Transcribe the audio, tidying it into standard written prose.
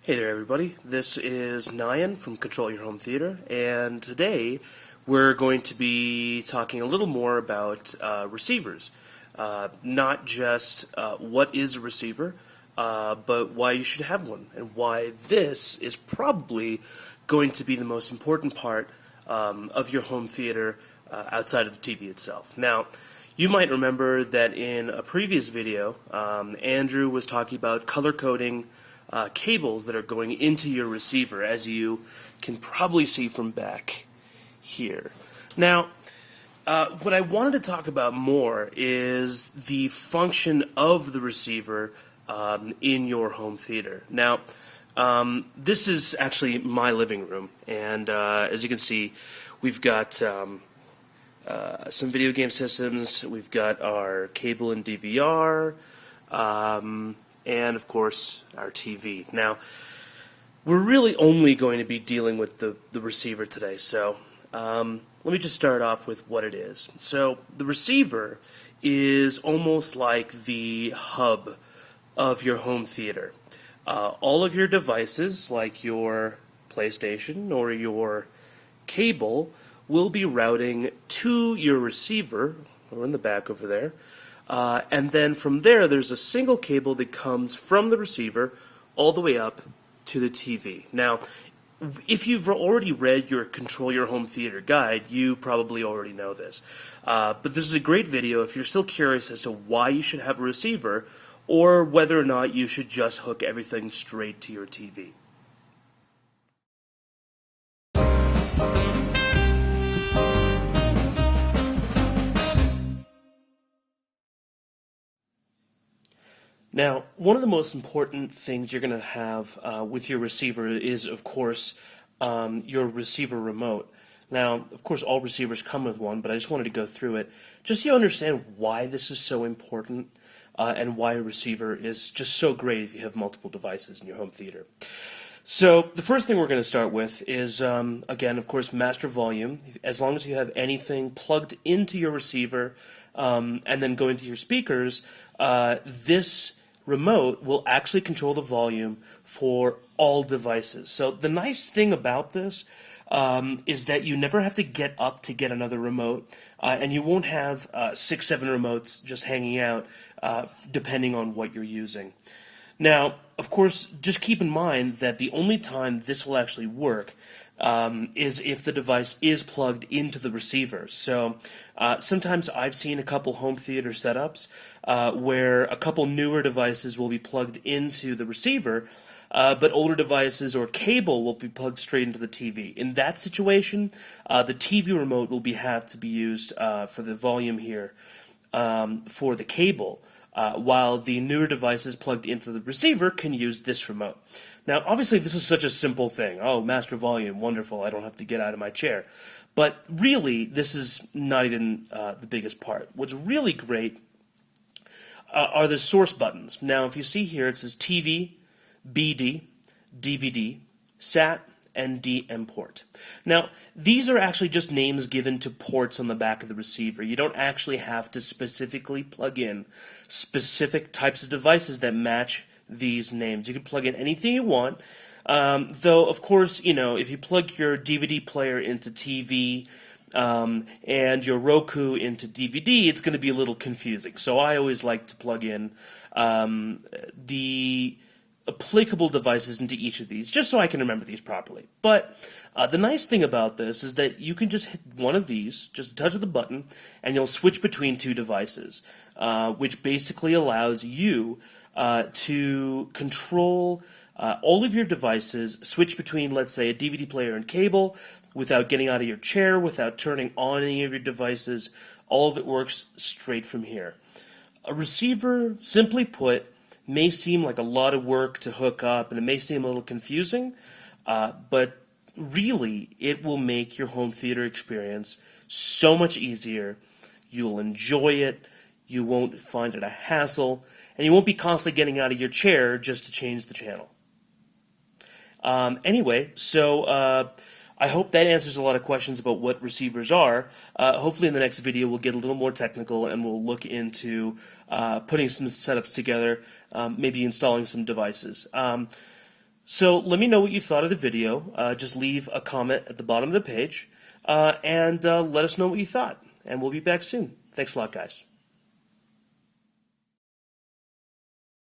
Hey there everybody, this is Nayan from Control Your Home Theater, and today we're going to be talking a little more about receivers. Not just what is a receiver, but why you should have one, and why this is probably going to be the most important part of your home theater outside of the TV itself. Now, you might remember that in a previous video, Andrew was talking about color coding cables that are going into your receiver, as you can probably see from back here. Now, what I wanted to talk about more is the function of the receiver in your home theater. Now, this is actually my living room, and as you can see, we've got some video game systems, we've got our cable and DVR, and of course our TV. Now, we're really only going to be dealing with the receiver today, so let me just start off with what it is. So the receiver is almost like the hub of your home theater. All of your devices, like your PlayStation or your cable, will be routing to your receiver, or in the back over there, and then from there, there's a single cable that comes from the receiver all the way up to the TV. Now, if you've already read your Control Your Home Theater guide, you probably already know this. But this is a great video if you're still curious as to why you should have a receiver, or whether or not you should just hook everything straight to your TV. Now, one of the most important things you're going to have with your receiver is, of course, your receiver remote. Now, of course, all receivers come with one, but I just wanted to go through it just so you understand why this is so important and why a receiver is just so great if you have multiple devices in your home theater. So the first thing we're going to start with is, again, of course, master volume. As long as you have anything plugged into your receiver and then going to your speakers, this remote will actually control the volume for all devices. So the nice thing about this is that you never have to get up to get another remote, and you won't have 6-7 remotes just hanging out depending on what you're using. Now, of course, just keep in mind that the only time this will actually work is if the device is plugged into the receiver. So sometimes I've seen a couple home theater setups where a couple newer devices will be plugged into the receiver, but older devices or cable will be plugged straight into the TV. In that situation, the TV remote will have to be used for the volume here for the cable, while the newer devices plugged into the receiver can use this remote. Now, obviously, this is such a simple thing. Oh, master volume, wonderful, I don't have to get out of my chair. But really, this is not even the biggest part. What's really great are the source buttons. Now, if you see here, it says TV, BD, DVD, SAT, and DM port. Now, these are actually just names given to ports on the back of the receiver. You don't actually have to specifically plug in specific types of devices that match these names. You can plug in anything you want, though, of course, you know, if you plug your DVD player into TV and your Roku into DVD, it's going to be a little confusing. So I always like to plug in the applicable devices into each of these, just so I can remember these properly. But the nice thing about this is that you can just hit one of these, just a touch of the button, and you'll switch between two devices, which basically allows you to control all of your devices, switch between, let's say, a DVD player and cable, without getting out of your chair, without turning on any of your devices. All of it works straight from here. A receiver, simply put, may seem like a lot of work to hook up, and it may seem a little confusing, but really, it will make your home theater experience so much easier. You'll enjoy it, you won't find it a hassle, and you won't be constantly getting out of your chair just to change the channel. Anyway, so I hope that answers a lot of questions about what receivers are. Hopefully in the next video we'll get a little more technical and we'll look into putting some setups together, maybe installing some devices. So let me know what you thought of the video. Just leave a comment at the bottom of the page and let us know what you thought. And we'll be back soon. Thanks a lot, guys.